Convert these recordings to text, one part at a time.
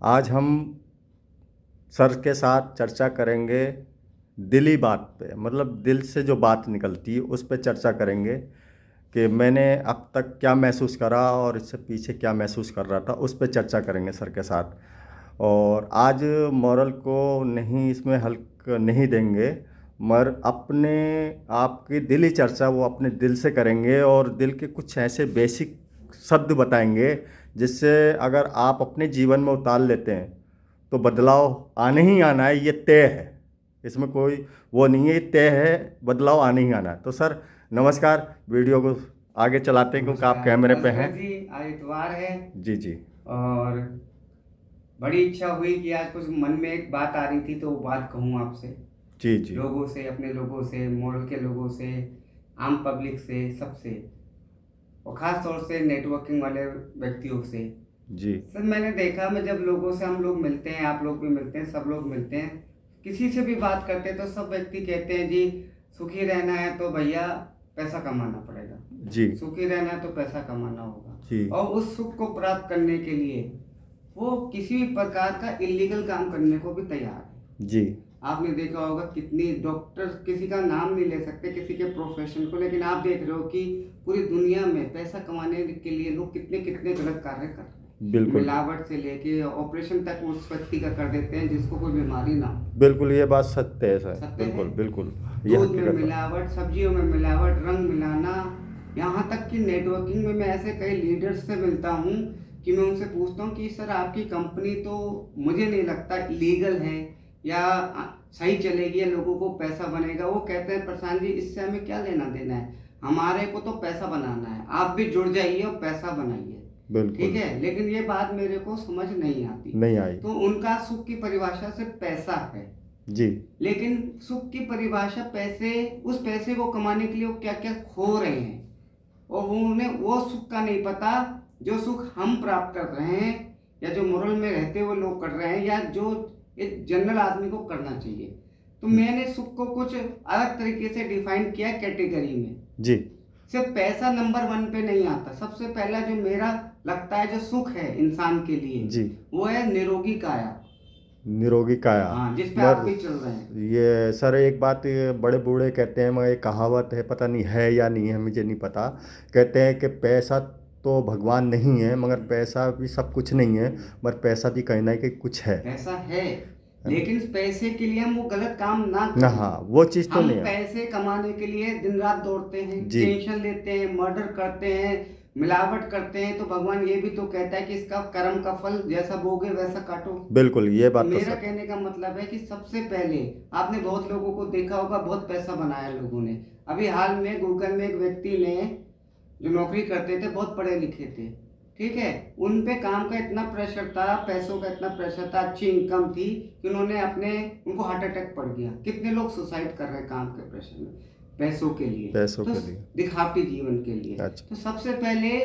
आज हम सर के साथ चर्चा करेंगे दिली बात पे, मतलब दिल से जो बात निकलती है उस पे चर्चा करेंगे कि मैंने अब तक क्या महसूस करा और इससे पीछे क्या महसूस कर रहा था, उस पे चर्चा करेंगे सर के साथ। और आज मॉरल को नहीं, इसमें हल्क नहीं देंगे, मगर अपने आपकी दिली चर्चा वो अपने दिल से करेंगे और दिल के कुछ ऐसे बेसिक शब्द बताएंगे जिससे अगर आप अपने जीवन में उतार लेते हैं तो बदलाव आने ही आना है, ये तय है। इसमें कोई वो नहीं है, ये तय है, बदलाव आने ही आना है। तो सर नमस्कार, वीडियो को आगे चलाते हैं क्योंकि आप नमस्कार कैमरे पे हैं। नमस्कार जी। आज इतवार है जी जी। और बड़ी इच्छा हुई कि आज कुछ मन में एक बात आ रही थी तो वो बात कहूँ आपसे। जी जी। लोगों से, अपने लोगों से, मॉडल के लोगों से, आम पब्लिक से, सबसे, और ख़ास तौर से नेटवर्किंग वाले व्यक्तियों से। जी सर मैंने देखा, मैं जब लोगों से, हम लोग मिलते हैं, आप लोग भी मिलते हैं, सब लोग मिलते हैं, किसी से भी बात करते हैं तो सब व्यक्ति कहते हैं जी सुखी रहना है तो भैया पैसा कमाना पड़ेगा, जी सुखी रहना है तो पैसा कमाना जी होगा। और उस सुख को प्राप्त करने के लिए वो किसी भी प्रकार का इलीगल काम करने को भी तैयार है। जी। आपने देखा होगा कितनी डॉक्टर, किसी का नाम नहीं ले सकते, किसी के प्रोफेशन को, लेकिन आप देख रहे हो कि पूरी दुनिया में पैसा कमाने के लिए लोग कितने कितने गलत कार्य कर रहे हैं। बिल्कुल मिलावट से लेके ऑपरेशन तक उस व्यक्ति का कर देते हैं जिसको कोई बीमारी ना हो। बिल्कुल, ये बात सत्य है सर, सत्य है। बिल्कुल बिल्कुल, ये दूध में हकीकत है। मिलावट, सब्जियों में मिलावट, रंग मिलाना, यहाँ तक कि नेटवर्किंग में मैं ऐसे कई लीडर्स से मिलता हूँ कि मैं उनसे पूछता हूँ कि सर आपकी कंपनी तो मुझे नहीं लगता लीगल है या सही चलेगी या लोगों को पैसा बनेगा। वो कहते हैं प्रशांत जी इससे हमें क्या लेना देना है, हमारे को तो पैसा बनाना है, आप भी जुड़ जाइए और पैसा बनाइए। ठीक बिल्कुल। है, लेकिन ये बात मेरे को समझ नहीं आती। नहीं आई। तो उनका सुख की परिभाषा से पैसा है, जी लेकिन सुख की परिभाषा पैसे, उस पैसे को कमाने के लिए वो क्या क्या खो रहे हैं और वो उन्हें वो सुख का नहीं पता जो सुख हम प्राप्त कर रहे हैं या जो मोरल में रहते हुए लोग कर रहे हैं या जो एक जनरल आदमी को करना चाहिए। तो मैंने सुख को कुछ अलग तरीके से डिफाइन किया कैटेगरी में। जी। सिर्फ पैसा नंबर वन पे नहीं आता। सबसे पहला जो मेरा लगता है जो सुख है इंसान के लिए, जी। वो है निरोगी काया। निरोगी काया। हाँ, जिस पे आप मगर भी चल रहे हैं। ये सर एक बात, ये बड़े बूढ़े कहते हैं, मगर एक कहावत है, पता नहीं है या नहीं है, मुझे नहीं पता। कहते हैं कि पैसा तो भगवान नहीं है, मगर पैसा भी सब कुछ नहीं है, मगर पैसा भी कहीं ना कहीं कुछ है। ऐसा है, है ना? लेकिन पैसे के लिए हम वो गलत काम ना ना, करें। हाँ, वो चीज़ तो हम नहीं है। पैसे कमाने के लिए दिन रात दौड़ते हैं, जी। टेंशन लेते हैं, मर्डर करते हैं, मिलावट करते हैं, तो भगवान ये भी तो कहता है कि इसका कर्म का फल जैसा बोगे वैसा काटो। बिल्कुल, ये तो बात तो मेरा सर। कहने का मतलब है कि सबसे पहले आपने बहुत लोगों को देखा होगा, बहुत पैसा बनाया लोगों ने। अभी हाल में गूगल में एक व्यक्ति ने, जो नौकरी करते थे, बहुत पढ़े लिखे थे, ठीक है, उन पे काम का इतना प्रेशर था, पैसों का इतना प्रेशर था, अच्छी इनकम थी कि उन्होंने उनको हार्ट अटैक पड़ गया। कितने लोग सुसाइड कर रहे हैं काम के प्रेशर में, पैसों के लिए, पैसों तो के लिए। दिखावटी जीवन के लिए। अच्छा। तो सबसे पहले,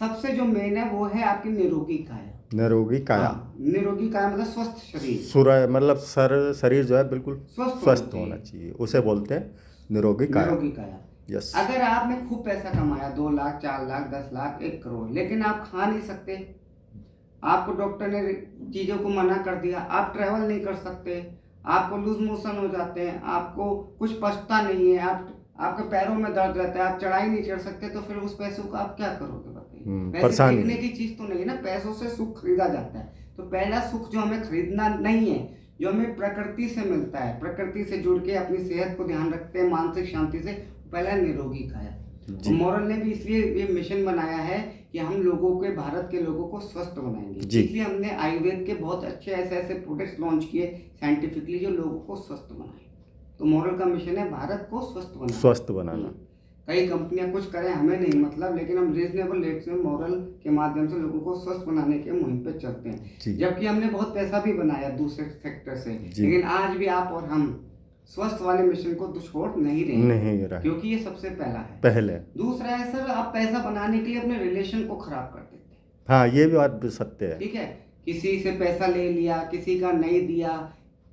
सबसे जो मेन है वो है आपकी निरोगी काया। निरोगी काया। हाँ, निरोगी काया मतलब स्वस्थ शरीर, सूर्य मतलब शरीर जो है बिल्कुल स्वस्थ स्वस्थ होना चाहिए, उसे बोलते हैं निरोगी काया। निरोगी काया। यस। अगर आपने खूब पैसा कमाया, 2 लाख, 4 लाख, 10 लाख, 1 करोड़, लेकिन आप खा नहीं सकते, आपको डॉक्टर ने चीज़ों को मना कर दिया, आप ट्रैवल नहीं कर सकते, आपको लूज मोशन हो जाते हैं, आपको कुछ पचता नहीं है, आपके पैरों में दर्द रहता है, आप चढ़ाई नहीं चढ़ सकते, तो फिर उस पैसों का आप क्या करोगे बताइए। पैसे परेशानी देखने है। की चीज़ तो नहीं है ना, पैसों से सुख खरीदा जाता है। तो पहला सुख जो हमें खरीदना नहीं है, जो हमें प्रकृति से मिलता है, प्रकृति से जुड़ के अपनी सेहत को ध्यान रखते हैं, मानसिक शांति से, पहला निरोगी काया। और मॉरल ने भी इसलिए ये मिशन बनाया है कि हम लोगों के, भारत के लोगों को स्वस्थ बनाएंगे। इसलिए हमने आयुर्वेद के बहुत अच्छे ऐसे ऐसे प्रोडक्ट्स लॉन्च किए साइंटिफिकली जो लोगों को स्वस्थ बनाए। तो मॉरल का मिशन है भारत को स्वस्थ बनाना। स्वस्थ बनाना। कई कंपनियां कुछ करें हमें नहीं मतलब, लेकिन हम रीजनेबल रेट्स में मॉरल के माध्यम से लोगों को स्वस्थ बनाने के मुहिम पे चलते हैं। जबकि हमने बहुत पैसा भी बनाया दूसरे सेक्टर से, लेकिन आज भी आप और हम स्वस्थ वाले मिशन को छोड़ नहीं रहे, क्योंकि ये सबसे पहला है। पहले दूसरा है सर, आप पैसा बनाने के लिए अपने रिलेशन को खराब कर देते हैं। हाँ, ये भी बात सत्य है। ठीक है, किसी से पैसा ले लिया, किसी का नहीं दिया,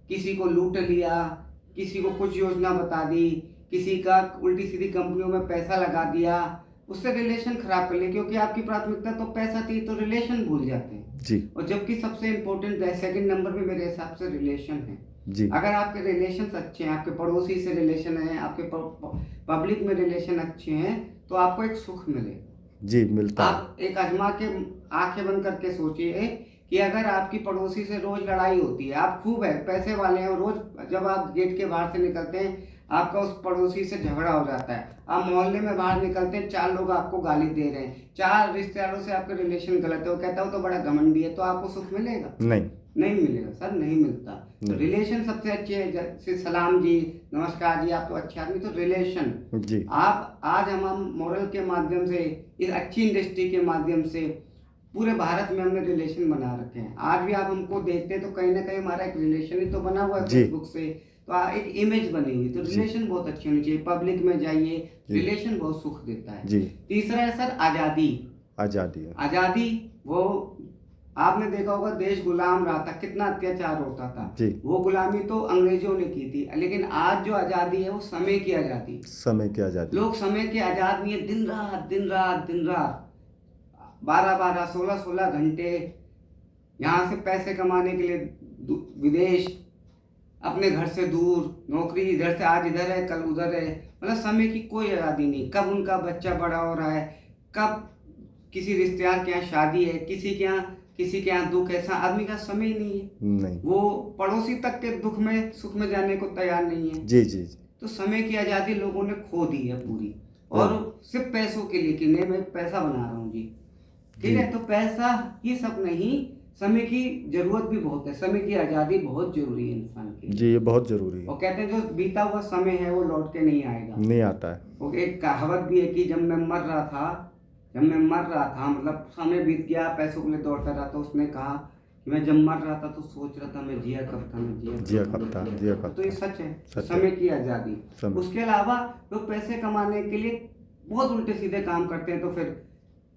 किसी को लूट लिया, किसी को कुछ योजना बता दी, किसी का उल्टी सीधी कंपनियों में पैसा लगा दिया, उससे रिलेशन खराब कर ले, क्योंकि आपकी प्राथमिकता तो पैसा थी, तो रिलेशन भूल जाते हैं। जी और जबकि सबसे इम्पोर्टेंट सेकंड नंबर पे मेरे हिसाब से रिलेशन है। जी अगर आपके रिलेशन अच्छे हैं, आपके पड़ोसी से रिलेशन है, आपके पब्लिक में रिलेशन अच्छे हैं, तो आपको एक सुख मिलेगा। जी मिलता है। आप एक आजमा के आंखें बंद करके सोचिए कि अगर आपकी पड़ोसी से रोज लड़ाई होती है, आप खूब है पैसे वाले हैं, और रोज जब आप गेट के बाहर से निकलते हैं आपका उस पड़ोसी से झगड़ा हो जाता है, आप मोहल्ले में बाहर निकलते हैं 4 लोग आपको गाली दे रहे हैं, 4 रिश्तेदारों से आपके रिलेशन गलत है, वो कहता है वो तो बड़ा घमंडी है, तो आपको सुख मिलेगा? नहीं नहीं मिलेगा सर, नहीं मिलता। तो नहीं। रिलेशन सबसे अच्छे है, जैसे सलाम जी, नमस्कार जी, आप तो अच्छे आदमी, तो रिलेशन। जी आप आज हम मोरल के माध्यम से, इस अच्छी इंडस्ट्री के माध्यम से पूरे भारत में हमने रिलेशन बना रखे हैं। आज भी आप हमको देखते हैं तो कहीं ना कहीं हमारा एक रिलेशन ही तो बना हुआ है जी। फेसबुक से, तो एक इमेज बनी हुई, तो जी। रिलेशन बहुत अच्छी होनी चाहिए। पब्लिक में जाइए, जी। रिलेशन बहुत सुख देता है। जी तीसरा है सर आज़ादी। आज़ादी है। आज़ादी, वो आपने देखा होगा देश गुलाम रहा था, कितना अत्याचार होता था। जी वो गुलामी तो अंग्रेजों ने की थी, लेकिन आज जो आज़ादी है वो समय की आज़ादी। समय की आज़ादी। लोग समय के आज़ाद नहीं है, दिन रात दिन रात दिन रात 12-12 16-16 घंटे यहाँ से पैसे कमाने के लिए विदेश, अपने घर से दूर, नौकरी इधर से आज इधर है कल उधर है, मतलब समय की कोई आज़ादी नहीं। कब उनका बच्चा बड़ा हो रहा है, कब किसी रिश्तेदार के यहाँ शादी है, किसी के यहाँ दुख है, ऐसा आदमी का समय ही नहीं है। नहीं। वो पड़ोसी तक के दुख में सुख में जाने को तैयार नहीं है। जी जी जी। तो समय की आज़ादी लोगों ने खो दी है पूरी, और सिर्फ पैसों के लिए कि नहीं मैं पैसा बना रहा हूँ जी, ठीक है। तो पैसा ही सब नहीं, समय की जरूरत भी बहुत है, समय की आज़ादी बहुत जरूरी है इंसान के लिए। जी ये बहुत जरूरी है। वो कहते हैं जो बीता हुआ समय है वो लौट के नहीं आएगा। नहीं आता है। वो एक कहावत भी है कि जब मैं मर रहा था, मतलब समय बीत गया, पैसों के लिए दौड़ता रहा, तो उसने कहा कि मैं जब मर रहा था तो सोच रहा था मैं जिया कब था, मैं जिया कब था। तो ये सच है, समय की आज़ादी। उसके अलावा लोग पैसे कमाने के लिए बहुत उल्टे सीधे काम करते हैं, तो फिर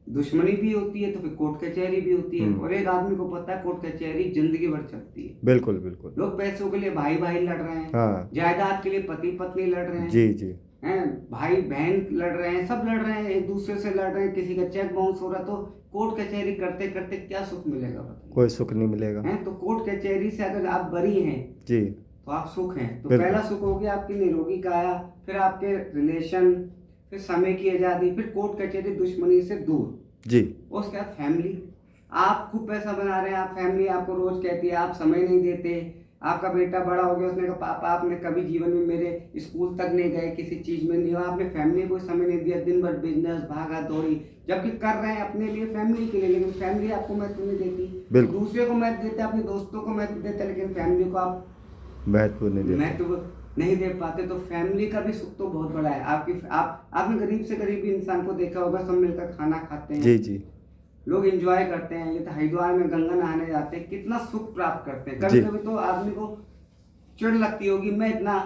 दुश्मनी भी होती है, तो फिर कोर्ट कचहरी भी होती है। और एक आदमी को पता है कोर्ट कचहरी जिंदगी भर चलती है। बिल्कुल बिल्कुल। लोग पैसों के लिए भाई भाई लड़ रहे हैं, हाँ। जायदाद के लिए पति पत्नी लड़ रहे हैं, जी जी हैं भाई बहन लड़ रहे हैं, सब लड़ रहे हैं, एक दूसरे से लड़ रहे हैं, किसी का चेक बाउंस हो रहा, तो कोर्ट कचहरी करते करते क्या सुख मिलेगा बताइए? कोई सुख नहीं मिलेगा। हैं तो कोर्ट कचहरी से अगर आप बरी हैं जी तो आप सुख हैं। तो पहला सुख हो गया आपकी निरोगी काया, फिर आपके रिलेशन, फिर समय की आज़ादी, फिर कोर्ट कचहरी दुश्मनी से दूर जी। उसके बाद फैमिली। आप खूब पैसा बना रहे हैं, आप फैमिली आपको रोज कहती है आप समय नहीं देते, आपका बेटा बड़ा हो गया, उसने कहा पापा आपने कभी जीवन में मेरे स्कूल तक नहीं गए, किसी चीज में नहीं हो, आपने फैमिली को समय नहीं दिया, दिन भर बिजनेस भागा दौड़ी, जबकि कर रहे हैं अपने लिए फैमिली के लिए, लेकिन फैमिली आपको महत्व नहीं देती। दूसरे को महत्व देते, अपने दोस्तों को महत्व देते, लेकिन फैमिली को आप महत्व नहीं दे पाते। तो फैमिली का भी सुख तो बहुत बड़ा है। आपने गरीब से गरीब इंसान को देखा होगा, सब मिलकर खाना खाते हैं, जी जी, लोग एंजॉय करते हैं। ये तो हरिद्वार में गंगा नहाने जाते हैं, कितना सुख प्राप्त करते हैं। कभी कभी तो आदमी को चिढ़ लगती होगी, मैं इतना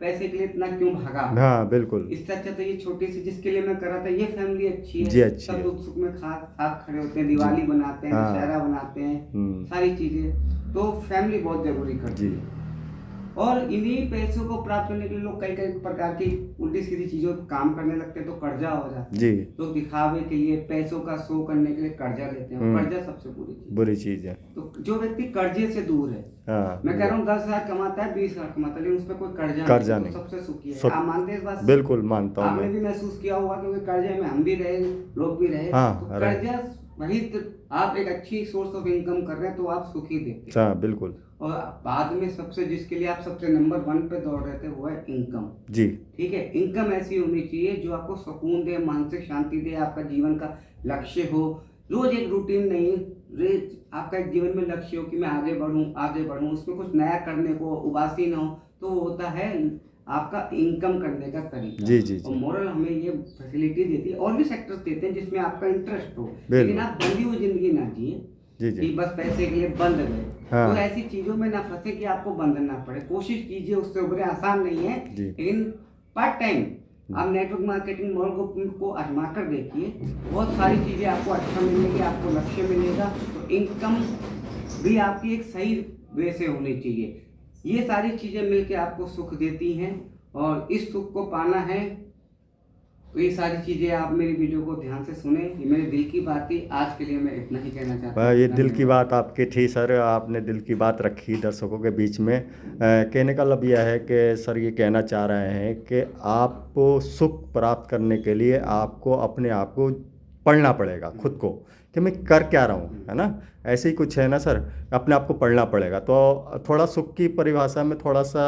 पैसे के लिए इतना क्यों भागा। हाँ बिल्कुल। इससे अच्छा तो ये छोटी सी जिसके लिए मैं कर रहा था, ये फैमिली अच्छी है जी, अच्छी सब दुख सुख में साथ खड़े होते हैं, दिवाली बनाते हैं, दशहरा बनाते हैं, सारी चीजें। तो फैमिली बहुत जरूरी करती है। और इन्हीं पैसों को प्राप्त करने के लिए लोग कई प्रकार की उल्टी सीधी चीजों पर काम करने लगते हैं, तो कर्जा हो जाता है जी। लोग दिखावे के लिए, पैसों का शो करने के लिए कर्जा लेते हैं। कर्जा सबसे बुरी चीज है। तो जो व्यक्ति कर्जे से दूर है, मैं कह रहा हूँ 10,000 कमाता है, 20,000 कमाता है, लेकिन उस पर कोई कर्जा नहीं, तो सबसे सुखी है। आप मानते हैं इस बात? बिल्कुल मानता हूँ। आपने भी महसूस किया होगा, क्योंकि कर्जे में हम भी रहे, लोग भी रहे। तो कर्जा वही, आप एक अच्छी सोर्स ऑफ इनकम कर रहे हैं तो आप सुखी देखते हैं। बिल्कुल। और बाद में सबसे जिसके लिए आप सबसे नंबर 1 पे दौड़ रहे थे वो है इनकम जी, ठीक है। इनकम ऐसी होनी चाहिए जो आपको सुकून दे, मानसिक शांति दे, आपका जीवन का लक्ष्य हो। रोज एक रूटीन नहीं, आपका एक जीवन में लक्ष्य हो कि मैं आगे बढ़ूं, उसमें कुछ नया करने को उबासी ना हो, तो होता है आपका इनकम करने का तरीका जी, जी, और मोरल हमें ये फैसिलिटी देती है। और भी सेक्टर्स देते हैं जिसमें आपका इंटरेस्ट हो, लेकिन आप बंधी हुई जिंदगी ना जिए कि बस पैसे के लिए बंध गए। तो ऐसी चीजों में ना फंसे कि आपको बंधना पड़े। कोशिश कीजिए, उससे उभरे, आसान नहीं है, लेकिन पार्ट टाइम आप नेटवर्क मार्केटिंग मॉडल को आजमा कर देखिए, बहुत सारी चीजें आपको अच्छा मिलेगी, आपको लक्ष्य मिलेगा। तो इनकम भी आपकी एक सही वे से होनी चाहिए। ये सारी चीजें मिलकर आपको सुख देती हैं, और इस सुख को पाना है तो ये सारी चीज़ें आप मेरी वीडियो को ध्यान से सुने, ये मेरे दिल की बात थी। आज के लिए मैं इतना ही कहना चाहता हूँ। ये दिल की बात आपकी थी सर, आपने दिल की बात रखी दर्शकों के बीच में। कहने का मतलब यह है कि सर ये कहना चाह रहे हैं कि आपको सुख प्राप्त करने के लिए आपको अपने आप को पढ़ना पड़ेगा, खुद को, कि मैं कर क्या रहा हूँ, है ना। ऐसे ही कुछ है ना सर, अपने आप को पढ़ना पड़ेगा। तो थोड़ा सुख की परिभाषा में थोड़ा सा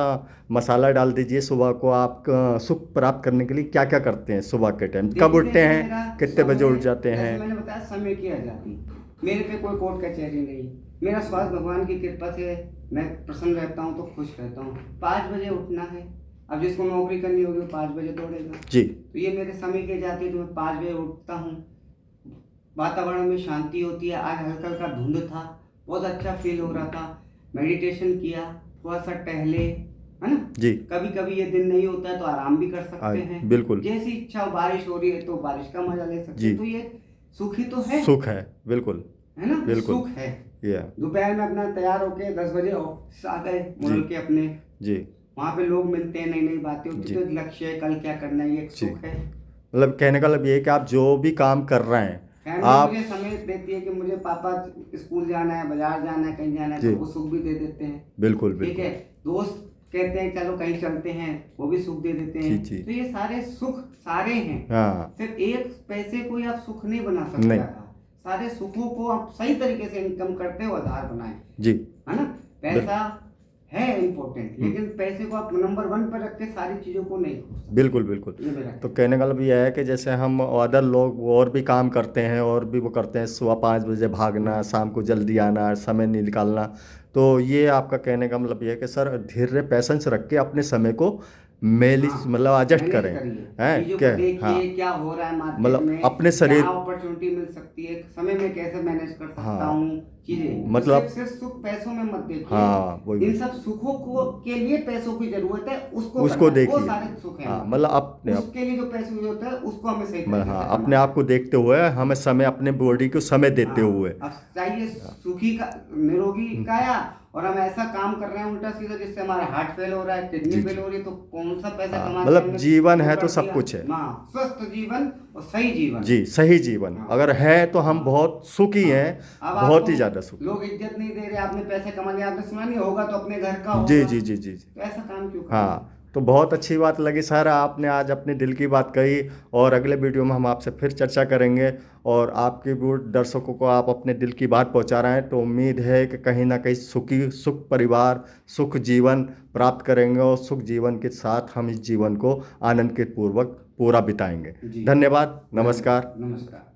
मसाला डाल दीजिए। सुबह को आप सुख प्राप्त करने के लिए क्या क्या करते हैं? सुबह के टाइम कब उठते हैं, कितने बजे उठ जाते हैं? जैसे मैंने बताया, समय की आज़ादी, मेरे पे कोई कोर्ट कचहरी नहीं, मेरा स्वास्थ्य भगवान की कृपा से मैं प्रसन्न रहता हूँ, तो खुश रहता हूँ। 5 बजे उठना है, अब जिसको नौकरी करनी होगी वो 5 बजे दौड़ेगा जी। तो ये मेरे समय की आज़ादी, तो मैं 5 बजे उठता हूँ। वातावरण में शांति होती है। आज हल्का हल्का धुंध था, बहुत अच्छा फील हो रहा था। मेडिटेशन किया, थोड़ा सा टहले, है ना जी। कभी कभी ये दिन नहीं होता है तो आराम भी कर सकते हैं, बिल्कुल। जैसी इच्छा हो। बारिश हो रही है तो बारिश का मजा ले सकते हैं। तो ये सुख ही तो है, सुख है, बिल्कुल, है ना, बिल्कुल सुख है। ये दोपहर में अपना तैयार होके 10 बजे ऑफिस आ गए, मुड़ के अपने जी, वहाँ पे लोग मिलते हैं, नई नई बातें होती, तो लक्ष्य है कल क्या करना है, ये एक सुख है। मतलब कहने का मतलब ये है कि आप जो भी काम कर रहे हैं, फैमिली आप मुझे समय देती है कि मुझे पापा स्कूल जाना है, बाजार जाना है, कहीं जाना है, तो वो सुख भी दे देते हैं। बिल्कुल ठीक है। दोस्त कहते हैं चलो कहीं चलते हैं, वो भी सुख दे देते हैं। तो ये सारे सुख सारे हैं। हाँ। सिर्फ एक पैसे को ही आप सुख नहीं बना सकते। सारे सुखों को आप सही तरीके से इनकम करते हो आधार बनाए जी, है ना। पैसा है इम्पोर्टेंट, लेकिन पैसे को आप नंबर 1 पर रख के सारी चीज़ों को नहीं। बिल्कुल बिल्कुल। तो कहने का मतलब यह है कि जैसे हम अदर लोग और भी काम करते हैं और भी वो करते हैं, सुबह 5 बजे भागना, शाम को जल्दी आना, समय नहीं निकालना। तो ये आपका कहने का मतलब ये है कि सर धैर्य पैसेंस रख के अपने समय को मतलब एडजस्ट करें, हैं क्या? हाँ, क्या हो रहा है मार्केट मतलब में, अपने शरीर, क्या अपॉर्चुनिटी मिल सकती है, समय में कैसे मैनेज कर सकता हूँ चीजें। मतलब सिर्फ सुख पैसों में मत देखिए। हाँ, इन सब सुखों को के लिए पैसों की जरूरत है, उसको देखिए। वो सारे सुख हैं। मतलब अपने उसके लिए जो पैसों की जरूरत है उसको हमें सही तरीके से अपने आप को देखते हुए, हमें समय, अपने बॉडी को समय देते हुए। अब चाहिए सुखी का, निरोगी काया, और हम ऐसा काम कर रहे हैं उल्टा सीधा जिससे हमारा हार्ट फेल हो रहा है, किडनी फेल हो रही है, तो कौन सा पैसा कमा, मतलब जीवन है तो सब कुछ है। स्वस्थ जीवन और सही जीवन। जी, सही जीवन अगर है तो हम बहुत सुखी हैं, बहुत ही ज्यादा सुखी। लोग इज्जत नहीं दे रहे, आपने पैसे कमा लिया, आपने सुना नहीं होगा तो अपने घर का होगा। जी जी जी जी, तो ऐसा काम क्यों? हाँ। तो बहुत अच्छी बात लगी सर, आपने आज अपने दिल की बात कही, और अगले वीडियो में हम आपसे फिर चर्चा करेंगे, और आपके दर्शकों को आप अपने दिल की बात पहुंचा रहे हैं। तो उम्मीद है कि कहीं ना कहीं सुख परिवार, सुख जीवन प्राप्त करेंगे, और सुख जीवन के साथ हम इस जीवन को आनंद के पूर्वक पूरा बिताएंगे। धन्यवाद, नमस्कार। नमस्कार।